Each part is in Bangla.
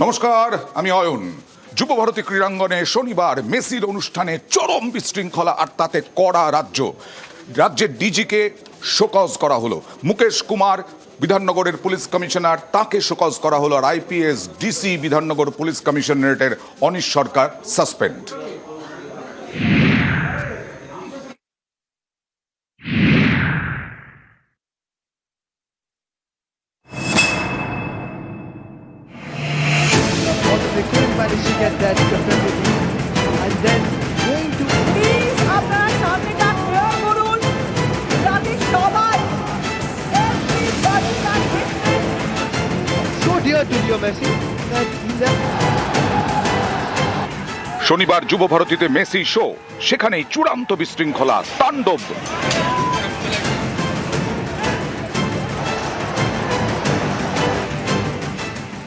নমস্কার, আমি অয়ন। যুবভারতী ক্রীড়াঙ্গনে শনিবার মেসির অনুষ্ঠানে চরম বিশৃঙ্খলা আর তাতে কড়া রাজ্যের ডিজিকে শোকজ করা হলো। মুকেশ কুমার বিধাননগরের পুলিশ কমিশনার, তাকে শোকজ করা হলো। আর আইপিএস ডিসি বিধাননগর পুলিশ কমিশনারেটের Anish Sarkar suspend. They couldn't manage to get that defensively, and then going to please আপনারা সামনেটা ক্লিয়ার করুন যাতে সবাই everybody can witness so dear to Leo Messi that he left. শনিবার যুবভারতীতে মেসি শো, সেখানেই চূড়ান্ত বিশৃঙ্খলা তাণ্ডব।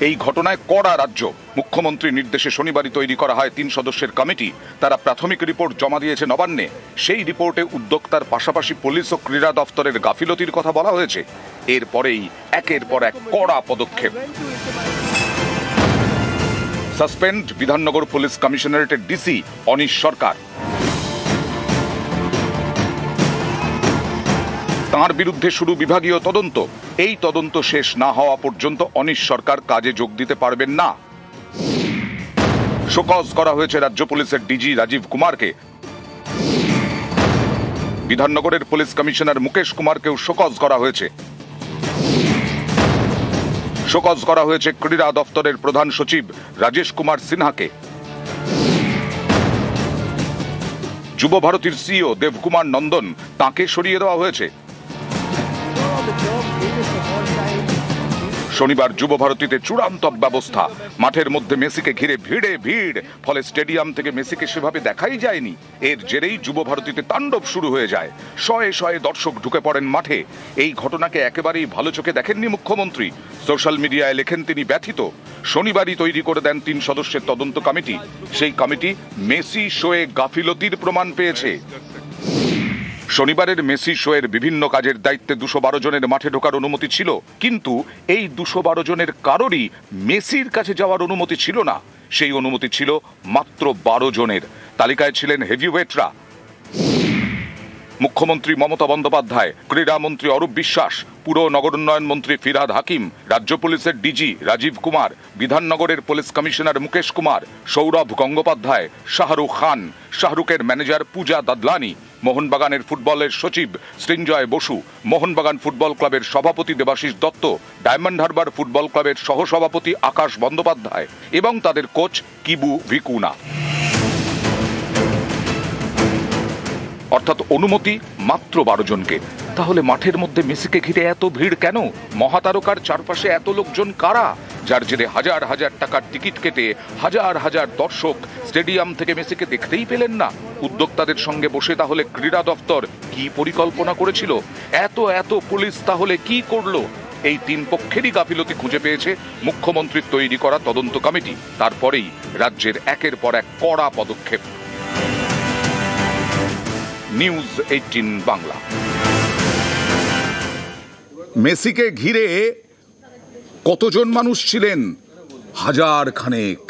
এই ঘটনায় কড়া রাজ্য। মুখ্যমন্ত্রীর নির্দেশে শনিবারই তৈরি করা হয় 3 সদস্যের কমিটি। তারা প্রাথমিক রিপোর্ট জমা দিয়েছে নবান্নে। সেই রিপোর্টে উদ্যোক্তার পাশাপাশি পুলিশ ও ক্রীড়া দফতরের গাফিলতির কথা বলা হয়েছে। এরপরেই একের পর এক কড়া পদক্ষেপ। সাসপেন্ড বিধাননগর পুলিশ কমিশনারেটের ডিসি অনিশ সরকার। তাঁর বিরুদ্ধে শুরু বিভাগীয় তদন্ত। এই তদন্ত শেষ না হওয়া পর্যন্ত অনিশ সরকার কাজে যোগ দিতে পারবেন না। শোকজ করা হয়েছে রাজ্য পুলিশের ডিজি রাজীব কুমারকে। বিধাননগরের পুলিশ কমিশনার মুকেশ কুমারকেও শোকজ করা হয়েছে। শোকজ করা হয়েছে ক্রীড়া দফতরের প্রধান সচিব রাজেশ কুমার সিনহাকে। যুবভারতীর সিইও দেবকুমার নন্দন, তাকে সরিয়ে দেওয়া হয়েছে। শনিবার যুবভারতীতে চূড়ান্ত ব্যবস্থা। মাঠের মধ্যে মেসিকে ঘিরে ভিড়, ফলে স্টেডিয়াম থেকে মেসিকে সেভাবে দেখাই যায়নি। এর জেরেই যুবভারতীতে তাণ্ডব শুরু হয়ে যায়। শয়ে শয়ে দর্শক ঢুকে পড়েন মাঠে। এই ঘটনাকে একেবারেই ভালো চোখে দেখেননি মুখ্যমন্ত্রী। সোশ্যাল মিডিয়ায় লেখেন তিনি ব্যথিত। শনিবারই তৈরি করে দেন 3 সদস্যের তদন্ত কমিটি। সেই কমিটি মেসি শোয়ে গাফিলতির প্রমাণ পেয়েছে। শনিবারের মেসি শোয়ের বিভিন্ন কাজের দায়িত্বে 212 জনের মাঠে ঢোকার অনুমতি ছিল, কিন্তু এই 212 জনের কারোরই মেসির কাছে যাওয়ার অনুমতি ছিল না। সেই অনুমতি ছিল মাত্র 12 জনের। তালিকায় ছিলেন হেভিওয়েটরা। মুখ্যমন্ত্রী মমতা বন্দ্যোপাধ্যায়, ক্রীড়ামন্ত্রী অরূপ বিশ্বাস, পুর নগরোন্নয়ন মন্ত্রী ফিরহাদ হাকিম, রাজ্য পুলিশের ডিজি রাজীব কুমার, বিধাননগরের পুলিশ কমিশনার মুকেশ কুমার, সৌরভ গঙ্গোপাধ্যায়, শাহরুখ খান, শাহরুখের ম্যানেজার পূজা দাদলানি, মোহনবাগানের ফুটবলের সচিব সৃঞ্জয় বসু, মোহনবাগান ফুটবল ক্লাবের সভাপতি দেবাশিস দত্ত, ডায়মন্ড হারবার ফুটবল ক্লাবের সহসভাপতি আকাশ বন্দ্যোপাধ্যায় এবং তাদের কোচ কিবু ভিকুনা। অর্থাৎ অনুমতি মাত্র 12 জনকে। তাহলে মাঠের মধ্যে মেসিকে ঘিরে এত ভিড় কেন? মহাতারকার চারপাশে এত লোকজন কারা, যার জেরে হাজার হাজার টাকার টিকিট কেটে হাজার হাজার দর্শক স্টেডিয়াম থেকে মেসিকে দেখতেই পেলেন না? উদ্যোক্তাদের সঙ্গে বসে তাহলে ক্রীড়া দফতর কি পরিকল্পনা করেছিল? এত পুলিশ তাহলে কি করলো? এই 3 পক্ষেরই গাফিলতি খুঁজে পেয়েছে মুখ্যমন্ত্রীর তৈরি করা তদন্ত কমিটি। তারপরেই রাজ্যের একের পর এক কড়া পদক্ষেপ। নিউজ 18 বাংলা। মেসিকে ঘিরে কতজন মানুষ ছিলেন? হাজার খানেক।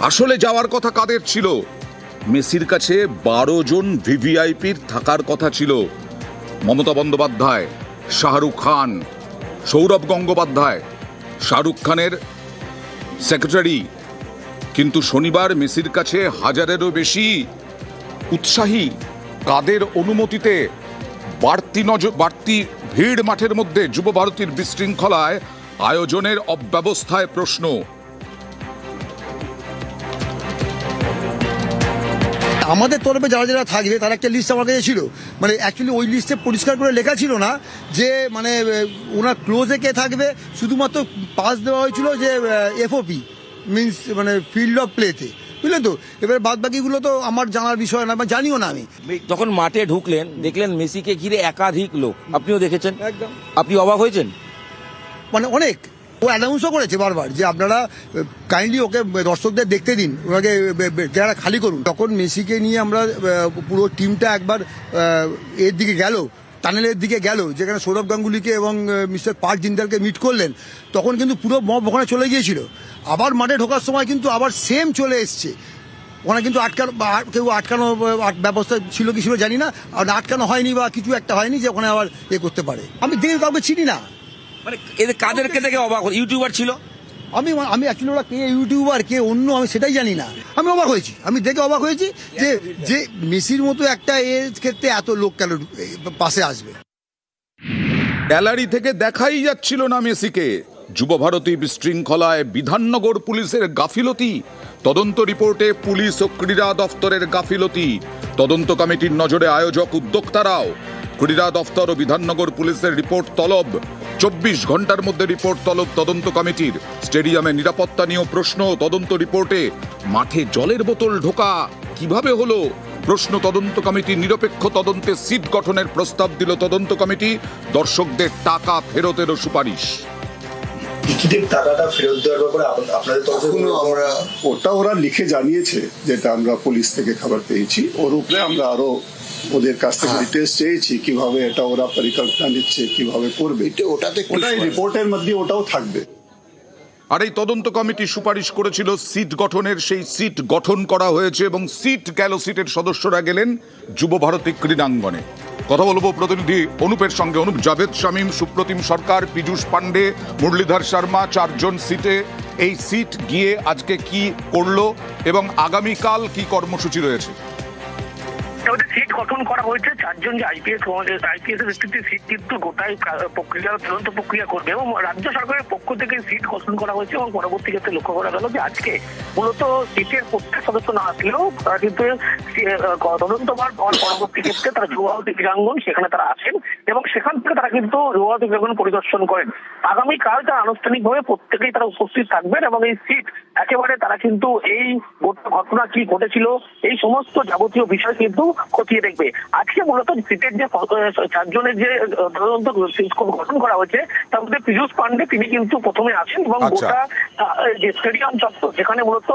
আসলে যাওয়ার কথা কাদের ছিল? মেসির কাছে 12 জন ভিভিআইপির থাকার কথা ছিল। মমতা বন্দ্যোপাধ্যায়, শাহরুখ খান, সৌরভ গঙ্গোপাধ্যায়, শাহরুখ খানের সেক্রেটারি। কিন্তু শনিবার মেসির কাছে হাজারেরও বেশি উৎসাহী। কাদের অনুমতিতে? বাড়তি ভিড় মাঠের মধ্যে। যুবভারতীর বিশৃঙ্খলায়, আয়োজনের অব্যবস্থায় প্রশ্ন। আমাদের তরফে যারা যারা থাকবে তার একটা লিস্ট আমার কাছে ছিল। মানে অ্যাকচুয়ালি ওই লিস্টে পরিষ্কার করে লেখা ছিল না যে মানে ওনার ক্লোজে কে থাকবে। শুধুমাত্র পাস দেওয়া হয়েছিল যে এফওপি মিনস মানে ফিল্ড অফ প্লেতে, বুঝলেন তো। এবার বাদ বাকিগুলো তো আমার জানার বিষয় না, জানিও না আমি। যখন মাঠে ঢুকলেন দেখলেন মেসিকে ঘিরে একাধিক লোক, আপনিও দেখেছেন, একদম। আপনি অবাক হয়েছেন? মানে অনেক। ও অ্যানাউন্সও করেছে বারবার যে আপনারা কাইন্ডলি ওকে দর্শকদের দেখতে দিন, ওনাকে যারা খালি করুন। তখন মেসিকে নিয়ে আমরা পুরো টিমটা একবার এর দিকে গেল টানেলের দিকে গেল, যেখানে সৌরভ গাঙ্গুলিকে এবং মিস্টার পার্থ জিন্দালকে মিট করলেন, তখন কিন্তু পুরো মব ওখানে চলে গিয়েছিল। আবার মাঠে ঢোকার সময় কিন্তু আবার সেম চলে এসছে। ওখানে কিন্তু কেউ আটকানো ব্যবস্থা ছিল কি ছিল জানি না, আর আটকানো হয়নি বা কিছু একটা হয়নি যে ওখানে আবার করতে পারে। আমি দেখে কাউকে চিনি না। মানে এদের কাদেরকে দেখে অবাক ইউটিউবার ছিল? আমি অ্যাকচুয়ালি ওরা কে ইউটিউবার কে অন্য আমি সেটাই জানি না। আমি অবাক হয়েছি, আমি দেখে অবাক হয়েছি যে মেসির মতো একটা এর ক্ষেত্রে এত লোক কেন পাশে আসবে। গ্যালারি থেকে দেখাই যাচ্ছিল না মেসিকে। যুবভারতী বিশৃঙ্খলায় বিধাননগর পুলিশের গাফিলতি, তদন্ত রিপোর্টে পুলিশ ও ক্রীড়া দফতরের গাফিলতি, তদন্ত কমিটির নজরে আয়োজক উদ্যোক্তারাও। ক্রীড়া দফতর ও বিধাননগর পুলিশের রিপোর্ট তলব। 24 ঘন্টার মধ্যে রিপোর্ট তলব তদন্ত কমিটির। স্টেডিয়ামে নিরাপত্তা নিয়েও প্রশ্ন তদন্ত রিপোর্টে। মাঠে জলের বোতল ঢোকা কিভাবে হলো প্রশ্ন তদন্ত কমিটি। নিরপেক্ষ তদন্তে সিট গঠনের প্রস্তাব দিল তদন্ত কমিটি। দর্শকদের টাকা ফেরতেরও সুপারিশ। টিকিটের টাকাটা ফেরত দেওয়ার ব্যাপারে আপনাদের তরফে আমরা ওটা ওরা লিখে জানিয়েছে, যেটা আমরা পুলিশ থেকে খবর পেয়েছি। ওর উপরে আমরা আরো ওদের কাছ থেকে ডিটেলস চেয়েছি, কিভাবে এটা ওরা পরিকল্পনা নিচ্ছে, কিভাবে করবে। ওটাই রিপোর্টের মধ্যে ওটাও থাকবে। আর এই তদন্ত কমিটি সুপারিশ করেছিল সিট গঠনের, সেই সিট গঠন করা হয়েছে এবং সিট গেল। সিটের সদস্যরা গেলেন যুবভারতী ক্রীড়াঙ্গনে। কথা বলবো প্রতিনিধি অনুপের সঙ্গে। অনুপ, জাভেদ শামীম, সুপ্রতিম সরকার, পীযূষ পান্ডে, মুরলীধর শর্মা, 4 জন সিটে। এই সিট গিয়ে আজকে কি করলো এবং আগামীকাল কি কর্মসূচি রয়েছে? ওদের সিট গঠন করা হয়েছে। 4 জন যে আইপিএস এর ভিত্তিতে সিট কিন্তু গোটাই প্রক্রিয়া তদন্ত প্রক্রিয়া করবে এবং রাজ্য সরকারের পক্ষ থেকে সিট গঠন করা হয়েছে। এবং পরবর্তী ক্ষেত্রে লক্ষ্য করা গেল যে আজকে মূলত সিটের প্রত্যেক সদস্য না আসলেও তারা কিন্তু তদন্তভার পরবর্তী ক্ষেত্রে তারা যুবভারতী ক্রীড়াঙ্গন সেখানে তারা আসেন এবং সেখান থেকে তারা কিন্তু যুবভারতী ক্রীড়াঙ্গন পরিদর্শন করেন। আগামীকাল তারা আনুষ্ঠানিকভাবে প্রত্যেকেই তারা উপস্থিত থাকবেন এবং এই সিট একেবারে তারা কিন্তু এই গোটা ঘটনা কি ঘটেছিল এই সমস্ত যাবতীয় বিষয় কিন্তু খতিয়ে দেখবে। আজকে মূলত সিটের যে 4 জনের যে তদন্ত গঠন করা হয়েছে তার মধ্যে পীযূষ পান্ডে তিনি কিন্তু প্রথমে আছেন এবং গোটা যে স্টেডিয়াম চত্বর যেখানে মূলত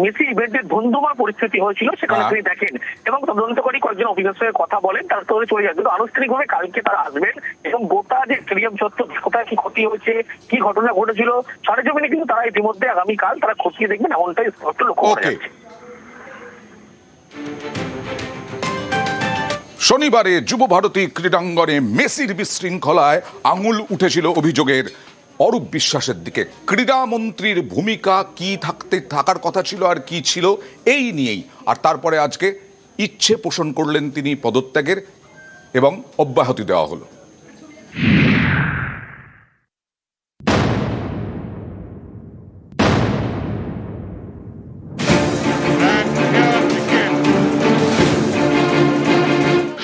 মেসি ইভেন্টের ধুমধুমার পরিস্থিতি হয়েছিল সেখানে তিনি দেখেন এবং তদন্তকারী কয়েকজন অফিসারের সঙ্গে কথা বলেন। তারপরে চলে যায়, কিন্তু আনুষ্ঠানিকভাবে কালকে তারা আসবেন এবং গোটা যে স্টেডিয়াম চত্বর কোথায় কি ক্ষতি হয়েছে কি ঘটনা ঘটেছিল সরেজমিনে কিন্তু তারা ইতিমধ্যে আগামীকাল তারা খতিয়ে দেখবেন এমনটাই স্পষ্ট লক্ষ্য করা যাচ্ছে। শনিবারে যুবভারতী ক্রীড়াঙ্গনে মেসির বিশৃঙ্খলায় আঙুল উঠেছিল অভিযোগের অরূপ বিশ্বাসের দিকে। ক্রীড়ামন্ত্রীর ভূমিকা কি থাকার কথা ছিল আর কি ছিল এই নিয়েই। আর তারপরে আজকে ইচ্ছে পোষণ করলেন তিনি পদত্যাগের এবং অব্যাহতি দেওয়া হলো।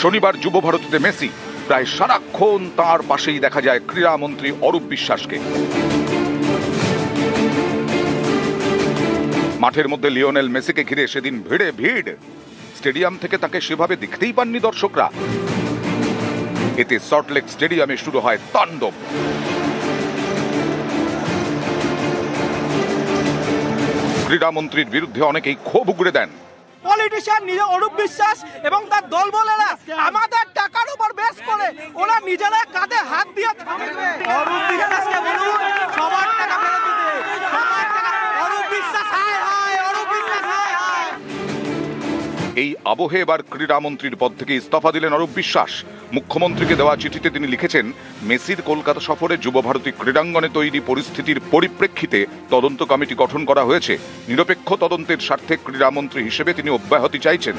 শনিবার যুবভারতীতে মেসি, প্রায় সারাক্ষণ তার পাশেই দেখা যায় ক্রীড়ামন্ত্রী অরূপ বিশ্বাসকে। মাঠের মধ্যে লিওনেল মেসিকে ঘিরে সেদিন ভিড়। স্টেডিয়াম থেকে তাকে সেভাবে দেখতেই পাননি দর্শকরা। এতে সল্টলেক স্টেডিয়ামে শুরু হয় তাণ্ডব। ক্রীড়ামন্ত্রীর বিরুদ্ধে অনেকেই ক্ষোভ উগড়ে দেন। পলিটিশিয়ান নিজে অরূপ বিশ্বাস এবং তার দলবলেরা আমাদের টাকার উপর বেস করে ওরা নিজেরা কাঁধে হাত দিয়ে অরূপ বিশ্বাসকে বলুন সবার টাকা ফেরত দিতে। অরূপ বিশ্বাস হায়, অরূপ বিশ্বাস হায়। এই আবহে এবার ক্রীড়ামন্ত্রীর পদ থেকে ইস্তফা দিলেন অরূপ বিশ্বাস। মুখ্যমন্ত্রীকে দেওয়া চিঠিতে তিনি লিখেছেন, মেসির কলকাতা সফরে যুবভারতী ক্রীড়াঙ্গনে তৈরি পরিস্থিতির পরিপ্রেক্ষিতে তদন্ত কমিটি গঠন করা হয়েছে। নিরপেক্ষ তদন্তের স্বার্থে ক্রীড়ামন্ত্রী হিসেবে তিনি অব্যাহতি চাইছেন।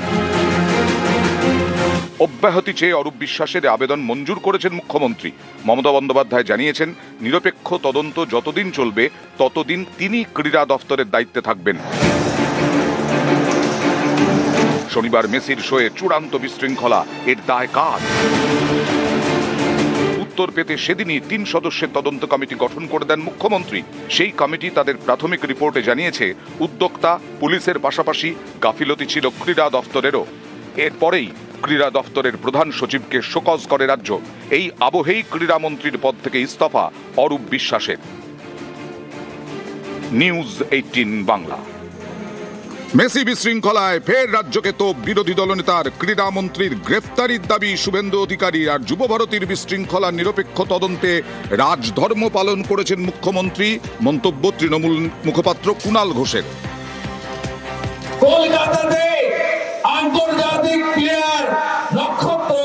অব্যাহতি চেয়ে অরূপ বিশ্বাসের আবেদন মঞ্জুর করেছেন মুখ্যমন্ত্রী। মমতা বন্দ্যোপাধ্যায় জানিয়েছেন, নিরপেক্ষ তদন্ত যতদিন চলবে ততদিন তিনি ক্রীড়া দফতরের দায়িত্বে থাকবেন। শনিবার মেসির শোয়ে চূড়ান্ত বিশৃঙ্খলা, এর দায় কার? উত্তর পেতে সেদিনই 3 সদস্যের তদন্ত কমিটি গঠন করে দেন মুখ্যমন্ত্রী। সেই কমিটি তাদের প্রাথমিক রিপোর্টে জানিয়েছে, উদ্যোক্তা পুলিশের পাশাপাশি গাফিলতি ছিল ক্রীড়া দফতরেরও। এরপরেই ক্রীড়া দফতরের প্রধান সচিবকে শোকজ করে রাজ্য। এই আবহেই ক্রীড়ামন্ত্রীর পদ থেকে ইস্তফা অরূপ বিশ্বাসের। নিউজ 18 বাংলা। মেসি বিশৃঙ্খলায় ফের রাজ্যকে তো বিরোধী দলনেতার, ক্রীড়ামন্ত্রীর গ্রেফতারির দাবি শুভেন্দু অধিকারী। আর যুব ভারতীর বিশৃঙ্খলা নিরপেক্ষ তদন্তে রাজধর্ম পালন করেছেন মুখ্যমন্ত্রী, মন্তব্য তৃণমূল মুখপাত্র কুণাল ঘোষের। কলকাতাতে আন্তর্জাতিক প্লেয়ার নক্ষত্র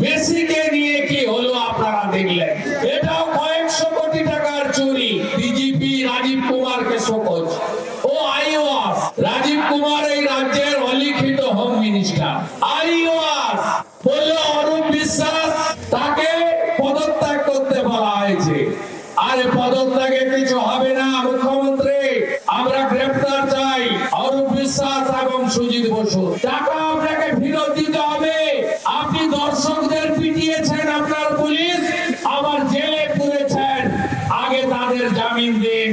মেসিকে নিয়ে কি হলো আপনারা দেখলেন। এটাও কয়েকশো কোটি টাকার চুরি। ডিজিপি রাজীব কুমারকে শোকজ। ও আইওয়াস রাজীব কুমার এই রাজ্যের অলিখিত হোম মিনিস্টার। আইওয়াস বললো অরূপ বিশ্বাস তাকে পদত্যাগ করতে বলা হয়েছে। আরে পদত্যাগে কিছু হবে না মুখ্যমন্ত্রী, আমরা গ্রেফতার চাই অরূপ বিশ্বাস এবং সুজিত বসু। টাকা আপনাকে ফেরত দিতে হবে। আপনি দর্শকদের পিটিয়েছেন আপনার পুলিশ, আবার জেলে পুরেছেন, আগে তাদের জামিন দিন।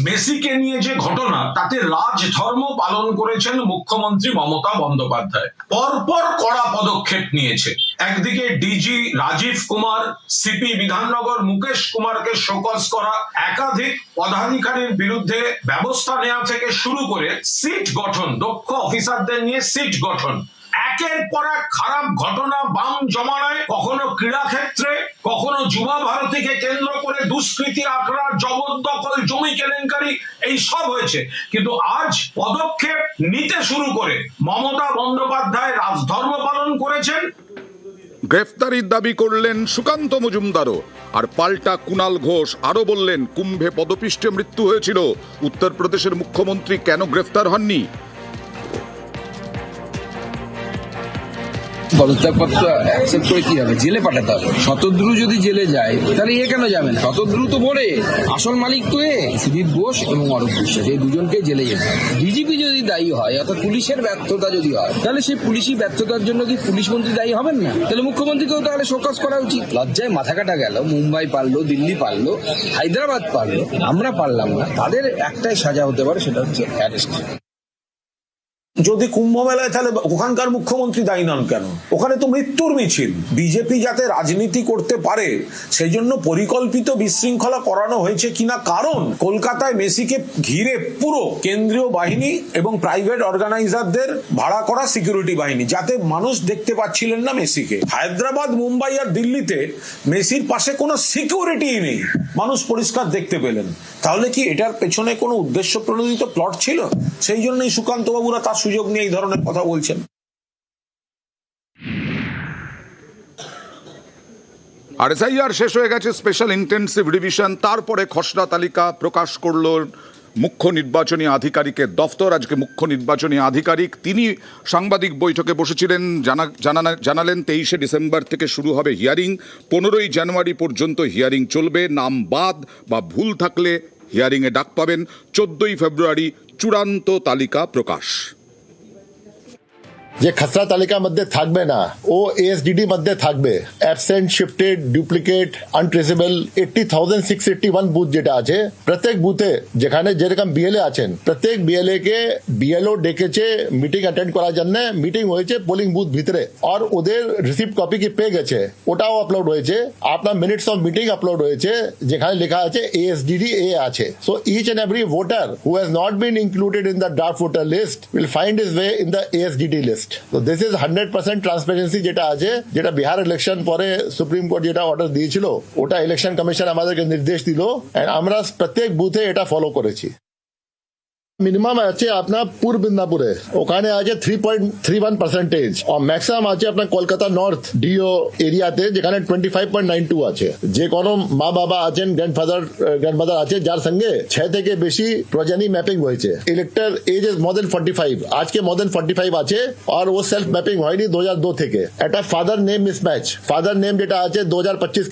মেসিকে নিয়ে যে ঘটনা, তাতে রাজধর্ম পালন করেছেন মুখ্যমন্ত্রী মমতা বন্দ্যোপাধ্যায়। পরপর কড়া পদক্ষেপ নিয়েছে। একদিকে ডিজি রাজীব কুমার, সিপি বিধাননগর মুকেশ কুমারকে শোকজ করা, একাধিক পদাধিকারীর বিরুদ্ধে ব্যবস্থা নেওয়া থেকে শুরু করে সিট গঠন, দক্ষ অফিসারদের নিয়ে সিট গঠন। একের পর এক খারাপ ঘটনা বাম জমানায়, কখনো ক্রীড়া ক্ষেত্রে, কখনো যুবা ভারতীকে কেন্দ্র করে দুষ্কৃতি আখড়া, জবরদখল, জমি কেলেঙ্কারি, এই সব হয়েছে। কিন্তু আজ পদক্ষেপ নিতে শুরু করে মমতা বন্দ্যোপাধ্যায় রাজধর্ম পালন করেছেন। গ্রেফতারির দাবি করলেন সুকান্ত মজুমদারও। আর পাল্টা কুণাল ঘোষ আরো বললেন, কুম্ভে পদপিষ্টে মৃত্যু হয়েছিল, উত্তরপ্রদেশের মুখ্যমন্ত্রী কেন গ্রেফতার হননি? পদত্যাগপত্র অ্যাকসেপ্ট করে কি হবে? জেলে পাঠাতে হবে। শতদ্রু যদি জেলে যায় তাহলে এ কেন যাবে না? শতদ্রু তো বলে আসল মালিক তো সুজিত বোস এবং অরূপ বিশ্বাস, এই দুজনকে জেলে যেতে হবে। ডিজিপি যদি দায়ী হয়, অর্থাৎ পুলিশের ব্যর্থতা যদি হয়, তাহলে সেই পুলিশি ব্যর্থতার জন্য কি পুলিশ মন্ত্রী দায়ী হবেন না? তাহলে মুখ্যমন্ত্রীকেও তাহলে শোকজ করা উচিত। লজ্জায় মাথা কাটা গেল। মুম্বাই পারলো, দিল্লি পারলো, হায়দ্রাবাদ পারলো, আমরা পারলাম না। তাদের একটাই সাজা হতে পারে, সেটা হচ্ছে অ্যারেস্ট। যদি কুম্ভ মেলায়, তাহলে ওখানকার মুখ্যমন্ত্রী দায়ী নন কেন? ওখানে তো মৃত্যুর মিছিল। বিজেপি যাতে রাজনীতি করতে পারে সেই জন্য পরিকল্পিত বিশৃঙ্খলা করানো হয়েছে কিনা। কারণ কলকাতায় মেসিকে ঘিরে পুরো কেন্দ্রীয় বাহিনী এবং প্রাইভেট অর্গানাইজারদের ভাড়া করা সিকিউরিটি বাহিনী, যাতে মানুষ দেখতে পাচ্ছিলেন না মেসিকে। হায়দ্রাবাদ, মুম্বাই আর দিল্লিতে মেসির পাশে কোনো সিকিউরিটিই নেই, মানুষ পরিষ্কার দেখতে পেলেন। তাহলে কি এটার পেছনে কোনো উদ্দেশ্য প্রণোদিত প্লট ছিল? সেই জন্যই সুকান্ত বাবুরা তার সুযোগ নিয়ে এই ধরনের কথা বলছেন। আর এসআইআর শেষ হয়ে গেছে, স্পেশাল ইন্টেনসিভ রিভিশন। তারপরে খসড়া তালিকা প্রকাশ করল মুখ্য নির্বাচনী আধিকারিকের দফতর। আজকে মুখ্য নির্বাচনী আধিকারিক তিনি সাংবাদিক বৈঠকে বসেছিলেন, জানালেন 23শে ডিসেম্বর থেকে শুরু হবে হিয়ারিং। 15ই জানুয়ারি পর্যন্ত হিয়ারিং চলবে। নাম বাদ বা ভুল থাকলে হিয়ারিংয়ে ডাক পাবেন। 14ই ফেব্রুয়ারি চূড়ান্ত তালিকা প্রকাশ। যে খসড়া তালিকা মধ্যে থাকবে না ও এএসডিডি মধ্যে থাকবে। Absent, shifted, duplicate, untraceable 80,681 booth যেটা আছে, প্রত্যেক বুথে যেখানে যেরকম বিএলএ আছেন, প্রত্যেক বিএলএ কে বিএলও ডেকেছে মিটিং অ্যাটেন্ড করার জন্য। মিটিং হয়েছে পোলিং বুথ ভিতরে, আর ওদের রিসিপ্ট কপি কি পেয়ে গেছে, ওটাও আপলোড হয়েছে। আপনার মিনিটস অফ মিটিং আপলোড হয়েছে, যেখানে লেখা আছে এএসডিডি এ আছে। So each and every voter who has not been included in the draft voter list will find his way in the ASDD list. তো দিস ইজ 100% ট্রান্সপারেন্সি যেটা আছে, যেটা বিহার ইলেকশন পরে সুপ্রিম কোর্ট যেটা অর্ডার দিয়েছিল, ওটা ইলেকশন কমিশন আমাদেরকে নির্দেশ দিল, এন্ড আমরা প্রত্যেক বুথে এটা ফলো করেছি। মিনিমাম আছে আপনার পূর্ব মিদনাপুরে, ওখানে আছে 3.31%, আর ম্যাক্সিমাম আছে আপনার কলকাতা নর্থ ডিও এরিয়াতে, যেখানে 25.92 আছে। যে কোনো মা বাবা আছেন, গ্র্যান্ডমাদার আছে যার সঙ্গে 6 থেকে বেশি প্রজনী ম্যাপিং হয়েছে। ইলেক্টর এজ ইজ মোর দেন 45, আজকে মোর দেন 45 আছে, আর ও সেলফ ম্যাপিং হয়নি 2002 থেকে। এটা father name mismatch, father name যেটা আছে 2025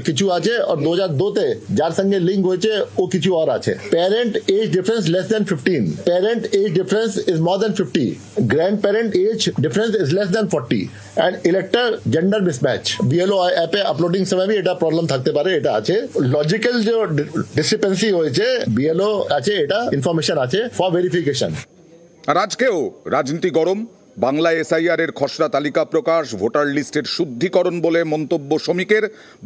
কিছু আছে, আর 2002 যার সঙ্গে লিঙ্ক হয়েছে ও কিছু আর আছে। Parent age difference less than 15, parent age difference is more than 50, grandparent age difference is less than 40, and elector gender mismatch BLO app A uploading সময় এটা প্রবলেম থাকতে পারে। এটা আছে লজিক্যাল যে ডিসক্রিপেন্সি হয়েছে, BLO আছে, এটা ইনফরমেশন আছে ফর ভেরিফিকেশন। আর আজকেও রাজনীতি গরম। বাংলায় এসআইআর এর খসড়া তালিকা প্রকাশ, ভোটার লিস্টের শুদ্ধিকরণ বলে মন্তব্য শ্রমিকের।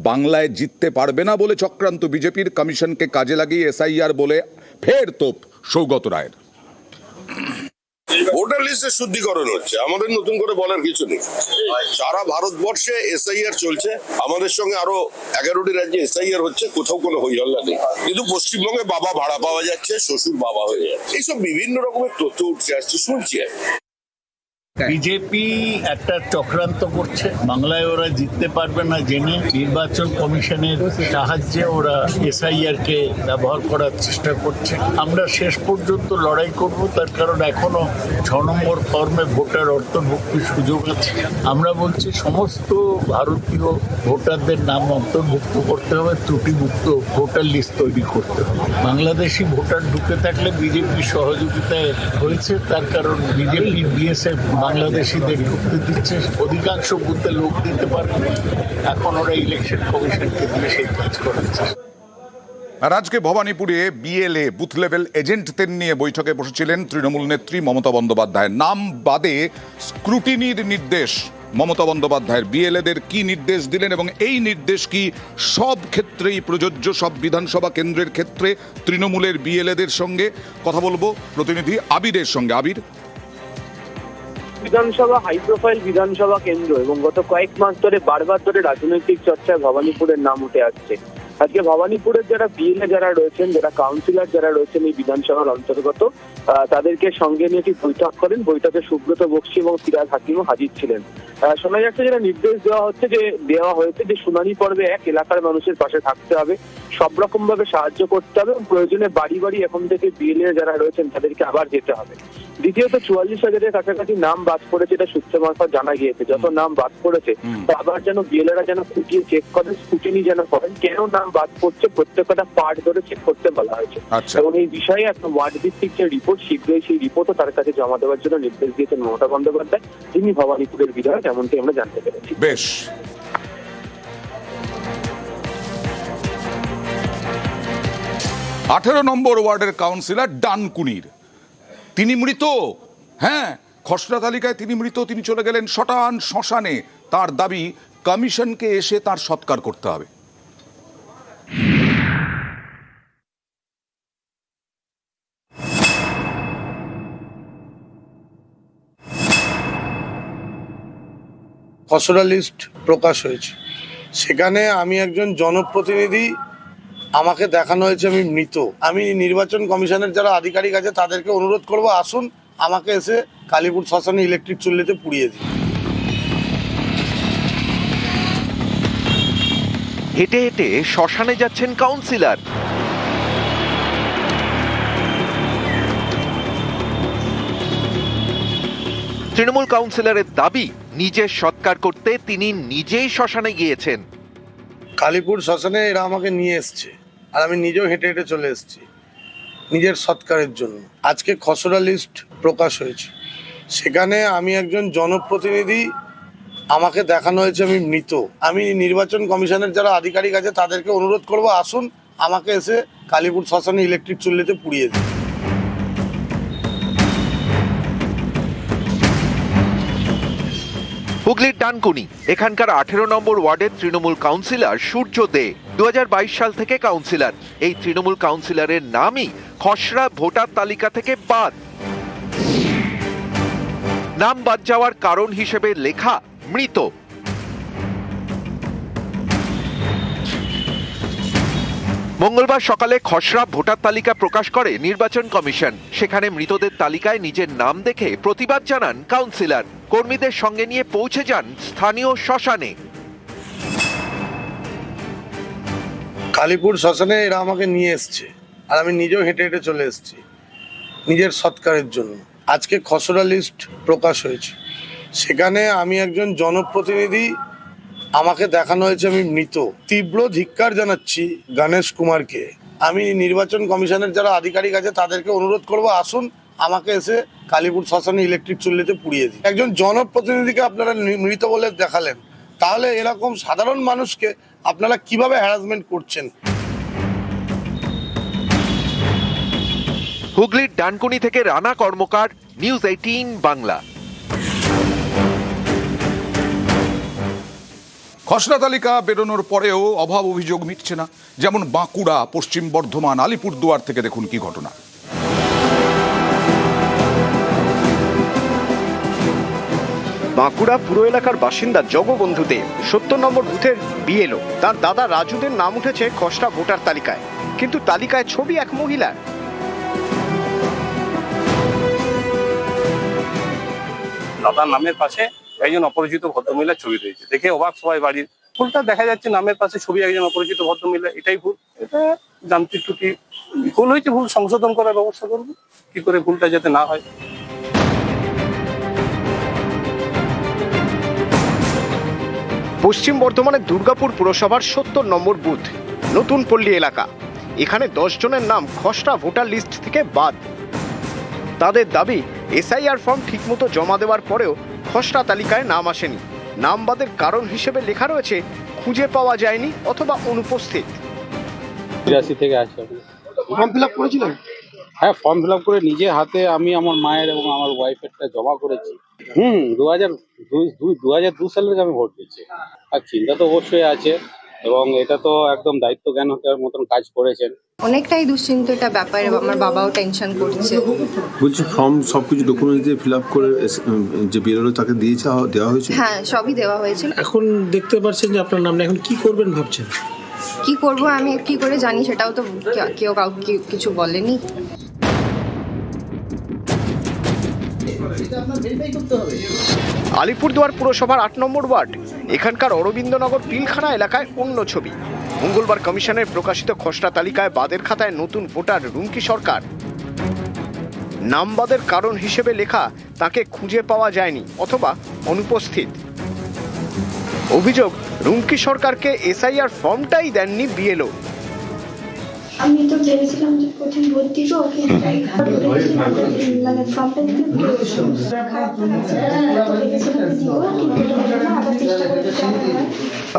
বাংলায় জিততে পারবে না বলে চক্রান্ত বিজেপির, কমিশনকে কাজে লাগিয়ে এসআইআর বলে ফের তোপ সৌগত রায়ের। লিস্টের শুদ্ধিকরণ হচ্ছে, আমাদের নতুন করে বলার কিছু নেই। সারা ভারতবর্ষে এসআইআর চলছে, আমাদের সঙ্গে আরো 11টি রাজ্যে এসআইআর হচ্ছে, কোথাও কোনো হইহল্লা নেই। কিন্তু পশ্চিমবঙ্গে বাবা ভাড়া পাওয়া যাচ্ছে, শ্বশুর বাবা হয়ে যাচ্ছে, এইসব বিভিন্ন রকমের তথ্য উঠছে আসছে, শুনছি। বিজেপি একটা চক্রান্ত করছে, বাংলায় ওরা জিততে পারবে না জেনে নির্বাচন কমিশনের সাহায্যে ওরা এসআইআর কে ব্যবহার করার চেষ্টা করছে। আমরা শেষ পর্যন্ত লড়াই করব, তার কারণ এখনো 6 নম্বর ফর্মে ভোটার অন্তর্ভুক্তির সুযোগ আছে। আমরা বলছি সমস্ত ভারতীয় ভোটারদের নাম অন্তর্ভুক্ত করতে হবে, ত্রুটিমুক্ত ভোটার লিস্ট তৈরি করতে হবে। বাংলাদেশি ভোটার ঢুকে থাকলে বিজেপির সহযোগিতায় হয়েছে, তার কারণ বিজেপি বিএসএফ বাংলাদেশিদের ঢুকতে দিচ্ছে, অধিকাংশ বুথে লোক দিতে পারবে, এখন ওরা ইলেকশন কমিশনকে দিয়ে সেই কাজ করাচ্ছে। আর আজকে ভবানীপুরে বিএলএ বুথ লেভেল এজেন্টদের নিয়ে বৈঠকে বসেছিলেন তৃণমূল নেত্রী মমতা বন্দ্যোপাধ্যায়। নাম বাদে স্ক্রুটিনির নির্দেশ মমতা বন্দ্যোপাধ্যায়ের। বিএলএদের কি নির্দেশ দিলেন এবং এই নির্দেশ কি সব ক্ষেত্রেই প্রযোজ্য, সব বিধানসভা কেন্দ্রের ক্ষেত্রে তৃণমূলের বিএলএদের সঙ্গে কথা বলবো প্রতিনিধি আবিরের সঙ্গে। আবির, বিধানসভা হাই প্রোফাইল বিধানসভা কেন্দ্র এবং গত কয়েক মাস ধরে বারবার ধরে রাজনৈতিক চর্চায় ভবানীপুরের নাম উঠে আসছে। আজকে ভবানীপুরের যারা বিএলএ যারা রয়েছেন, যারা কাউন্সিলর যারা রয়েছেন এই বিধানসভার অন্তর্গত, তাদেরকে সঙ্গে নিয়ে একটি বৈঠক করেন। বৈঠকে সুব্রত বক্সী এবং ফিরাজ হাকিমও হাজির ছিলেন। শোনা যাচ্ছে যেটা নির্দেশ দেওয়া হয়েছে যে শুনানি পর্বে এক এলাকার মানুষের পাশে থাকতে হবে, সব রকম ভাবে সাহায্য করতে হবে এবং প্রয়োজনে বাড়ি বাড়ি এখন থেকে বিএলএ যারা রয়েছেন তাদেরকে আবার যেতে হবে। দ্বিতীয়ত 44,000-এর কাছাকাছি নাম বাদ পড়েছে, এটা সূত্র মারফত জানা গিয়েছে। যত নাম বাদ পড়েছে আবার যেন বিএলএরা যেন খুঁটিয়ে চেক করেন, স্কুটিনি যেন করেন, কেন নাম বাদ পড়ছে প্রত্যেকটা পার্ট ধরে চেক করতে বলা হয়েছে। এবং এই বিষয়ে একটা ওয়ার্ড ভিত্তিক যে রিপোর্ট, শীঘ্রই সেই রিপোর্টও তার কাছে জমা দেওয়ার জন্য নির্দেশ দিয়েছেন মমতা বন্দ্যোপাধ্যায়, যিনি ভবানীপুরের বিধায়ক, এমনটি আমরা জানতে পেরেছি। বেশ, 18 নম্বর ওয়ার্ডের কাউন্সিলর ডানকুনির, তিনি মৃত। হ্যাঁ, খসড়া তালিকায় তিনি মৃত, তিনি চলে গেলেন শটান শ্মশানে। তার দাবি কমিশনকে এসে তার সৎকার করতে হবে। খসড়া লিস্ট প্রকাশ হয়েছে, সেখানে আমি একজন জনপ্রতিনিধি, আমাকে দেখানো হয়েছে আমি মৃত। আমি নির্বাচন কমিশনের যারা আধিকারিক আছে তাদেরকে অনুরোধ করব, আসুন আমাকে এসে কালীপুর শ্মশানে ইলেকট্রিক চুল্লিতে পুড়িয়ে দিন। হেঁটে হেঁটে শ্মশানে যাচ্ছেন কাউন্সিলর। তৃণমূল কাউন্সিলরের দাবি নিজের সৎকার করতে তিনি নিজেই শ্মশানে গিয়েছেন। কালীপুর শ্মশানে এরা আমাকে নিয়ে এসছে আর আমি নিজেও হেঁটে হেঁটে চলে এসেছি নিজের সৎকারের জন্য। আজকে খসড়া লিস্ট প্রকাশ হয়েছে, সেখানে আমি একজন জনপ্রতিনিধি, আমাকে দেখানো হয়েছে আমি মৃত। আমি নির্বাচন কমিশনের যারা আধিকারিক আছে তাদেরকে অনুরোধ করব, আসুন আমাকে এসে কালীপুর শ্মশানে ইলেকট্রিক চুল্লিতে পুড়িয়ে দিন। হুগলির ডানকুনি এখানকার 18 নম্বর ওয়ার্ডের তৃণমূল কাউন্সিলর সূর্য দে 2022 সাল থেকে কাউন্সিলর। এই তৃণমূল কাউন্সিলরের নামই খসড়া ভোটার তালিকা থেকে বাদ। নাম বাদ যাওয়ার কারণ হিসেবে লেখা মৃত। মঙ্গলবার সকালে খসড়া ভোটার তালিকা প্রকাশ করে নির্বাচন কমিশন। সেখানে মৃতদের তালিকায় নিজের নাম দেখে প্রতিবাদ জানান কাউন্সিলর। কর্মীদের সঙ্গে নিয়ে পৌঁছে যান স্থানীয় শ্মশানে। কালীপুর শ্মশানে এরা আমাকে নিয়ে এসছে আর আমি নিজেও হেঁটে হেঁটে চলে এসেছি নিজের সৎকারের জন্য। আজকে খসড়া লিস্ট প্রকাশ হয়েছে, সেখানে আমি একজন জনপ্রতিনিধি, আমাকে দেখানো হয়েছে আমি মৃত। তীব্র ধিক্কার জানাচ্ছি গণেশ কুমারকে। আমি নির্বাচন কমিশনের যারা আধিকারিক আছে তাদেরকে অনুরোধ করব, আসুন আমাকে এসে কালীপুর শ্মশানে ইলেকট্রিক চুল্লিতে পুড়িয়ে দিন। একজন জনপ্রতিনিধিকে আপনারা মৃত বলে দেখালেন, তাহলে এরকম সাধারণ মানুষকে আপনারা কিভাবে হ্যারাসমেন্ট করছেন? হুগলির ডানকুনি থেকে রানা কর্মকার, নিউজ 18 বাংলা। খসড়া তালিকা বেরোনোর পরেও অভাব অভিযোগ মিটছে না। যেমন বাঁকুড়া, পশ্চিম বর্ধমান, আলিপুরদুয়ার থেকে দেখুন কি ঘটনা। বাঁকুড়া পুরো এলাকার বাসিন্দা জগবন্ধু দে ৭০ নম্বর বুথের বিএলও। তার দাদা রাজুদের নাম উঠেছে খসড়া ভোটার তালিকায়, কিন্তু তালিকায় ছবি এক মহিলার। দাদার নামের পাশে একজন অপরিচিত ভদ্রমহিলার ছবি রয়েছে, দেখে অবাক সবাই বাড়ির। ভুলটা দেখা যাচ্ছে নামের পাশে ছবি একজন অপরিচিত ভদ্রমহিলা, এটাই ভুল। এটা যান্ত্রিক ত্রুটি, ভুল হয়েছে, ভুল সংশোধন করার ব্যবস্থা করবো কি করে ভুলটা যাতে না হয়। পশ্চিম বর্ধমানের দুর্গাপুর পুরসভার ৭০ নম্বর বুথ নতুন পল্লী এলাকা। এখানে 10 জনের নাম খসড়া ভোটার লিস্ট থেকে বাদ। তাদের দাবি এসআইআর ফর্ম ঠিকমতো জমা দেওয়ার পরেও খসড়া তালিকায় নাম আসেনি। নাম বাদের কারণ হিসেবে লেখা রয়েছে খুঁজে পাওয়া যায়নি অথবা অনুপস্থিত। ৮২ থেকে আসছে। ফর্ম ফিল আপ করেছিলেন? হ্যাঁ, ফর্ম ফিল আপ করে নিজে হাতে আমি আমার মায়ের এবং আমার ওয়াইফেরটা জমা করেছি। 2002 সালের আমি ভোট দিচ্ছি। আর চিন্তা তো অবশ্যই আছে, এবং এটা তো একদম দায়িত্ব জ্ঞান হওয়ার মতন কাজ করেছেন। অনেকটাই দুশ্চিন্ত এটা ব্যাপার, আমার বাবাও টেনশন করছে। বলছি ফর্ম সবকিছু ডকুমেন্ট দিয়ে ফিল আপ করে যে বেরোলো তাকে দেওয়া হয়েছে? হ্যাঁ, সবই দেওয়া হয়েছিল। এখন দেখতে পাচ্ছেন যে আপনার নাম, এখন কি করবেন ভাবছেন? কি করব আমি কি করে জানি, সেটাও তো কেউ কাউকে কিছু বলেনি। আলিপুরদুয়ার পুরসভার ৮ নম্বর ওয়ার্ড, এখানকার অরবিন্দনগর পিলখানা এলাকায় অন্য ছবি। মঙ্গলবার কমিশনের প্রকাশিত খসড়া তালিকায় বাদের খাতায় নতুন ভোটার রুমকি সরকার। নাম বাদের কারণ হিসেবে লেখা তাকে খুঁজে পাওয়া যায়নি অথবা অনুপস্থিত। অভিযোগ, রুমকি সরকারকে এসআইআর ফর্মটাই দেননি বিএলও। আমি তো ভেবেছিলাম যে প্রথম ভোট দিব, মানে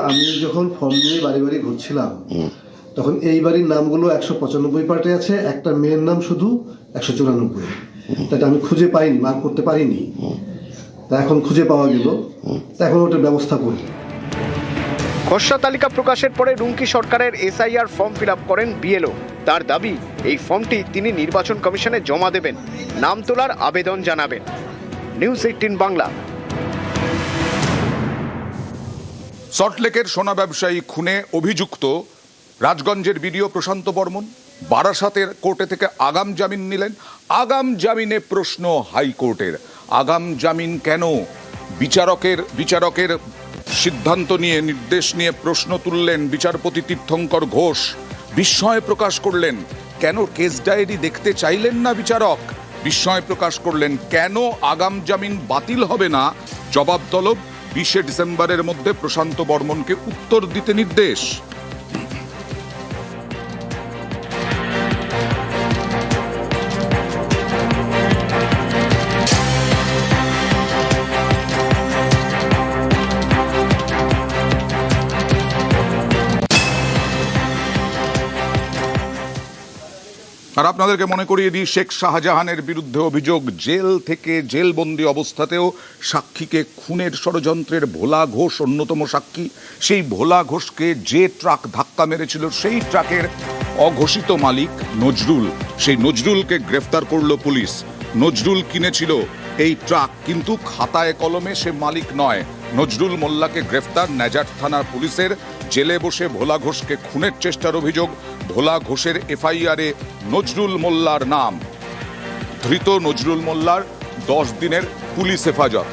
আমি যখন ফর্ম নিয়ে বাড়ি বাড়ি ঘুরছিলাম তখন এই বাড়ির নামগুলো 195 পার্টে আছে, একটা মেয়ের নাম শুধু 194। তাটা আমি খুঁজে পাইনি, মার্ক করতে পারিনি। তা এখন খুঁজে পাওয়া গেল, তা এখন ওটার ব্যবস্থা করি। খসড়া তালিকা প্রকাশের পরে রুমকি সরকারের এসআইআর ফর্ম ফিল আপ করেন বিএলও। তার দাবি এই ফর্মটি তিনি নির্বাচন কমিশনে জমা দেবেন, নাম তোলার আবেদন জানাবেন। নিউজ 18 বাংলা। সল্টলেকের সোনা ব্যবসায়ী খুনে অভিযুক্ত রাজগঞ্জের বিডিও প্রশান্ত বর্মন বারাসাতের কোর্টে থেকে আগাম জামিন নিলেন। আগাম জামিনে প্রশ্ন হাইকোর্টের, আগাম জামিন কেন? বিচারকের সিদ্ধান্ত নিয়ে, নির্দেশ নিয়ে প্রশ্ন তুললেন বিচারপতি তীর্থঙ্কর ঘোষ। বিস্ময় প্রকাশ করলেন, কেন কেস ডায়েরি দেখতে চাইলেন না বিচারক? বিস্ময় প্রকাশ করলেন, কেন আগাম জামিন বাতিল হবে না? জবাব তলব, 20 ডিসেম্বরের মধ্যে প্রশান্ত বর্মনকে উত্তর দিতে নির্দেশ। আর আপনাদেরকে মনে করিয়ে দিই, শেখ শাহজাহানের বিরুদ্ধে অভিযোগ, জেল থেকে জেলবন্দি অবস্থাতেও সাক্ষীকে খুনের ষড়যন্ত্রের ভোলা ঘোষ অন্যতম সাক্ষী। সেই ভোলা ঘোষকে যে ট্রাক ধাক্কা মেরেছিল সেই ট্রাকের অঘোষিত মালিক নজরুল। সেই নজরুলকে গ্রেফতার করলো পুলিশ। নজরুল কিনেছিল এই ট্রাক, কিন্তু খাতায় কলমে সে মালিক নয়। নজরুল মোল্লাকে গ্রেফতার নেজাট থানার পুলিশের। জেলে বসে ভোলা ঘোষকে খুনের চেষ্টার অভিযোগ। ভোলা ঘোষের এফআইআরে নজরুল মোল্লার নাম। ধৃত নজরুল মোল্লার 10 দিনের পুলিশ হেফাজত।